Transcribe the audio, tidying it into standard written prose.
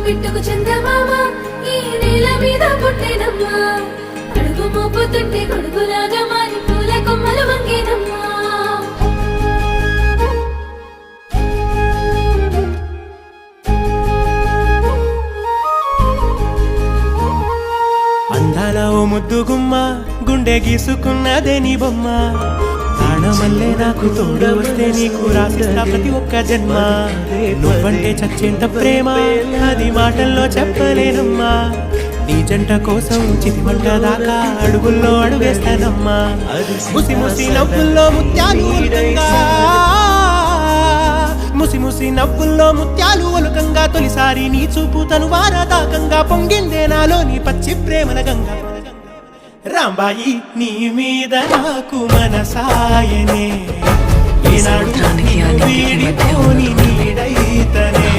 బిట్టుకు చందమామ ఈ నేల మీద పుట్టేనమ్మా అడుగు మోపుతుంటే కొడుకులాగా మారి పూల కొమ్మలు వంగేనమ్మా అందాల ఓ ముద్దు గుమ్మ గుండె గీసుకున్నదే నీ బొమ్మ ప్రాణమల్లే నాకు తోడు వస్తే నీకు రాసిస్తా ప్రతి ఒక్క జన్మ నువ్వంటే చచ్చేంత ప్రేమ అది మాటల్లో చెప్పలేనమ్మా నీ జంట కోసం చితిమంట దాకా అడుగుల్లో అడుగేస్తానమ్మా ముసి ముసి నవ్వుల్లో ముత్యాలు ఒలుకంగా ముసి ముసి నవ్వుల్లో ముత్యాలు ఒలుకంగా తొలిసారి నీ చూపు తను వారదాకంగా పొంగిందే నాలో నీ పచ్చి ప్రేమల గంగా రాంబాయి నీ మీద నాకు మనసాయనే ఏనాడు వీడిపోని నీడైతనే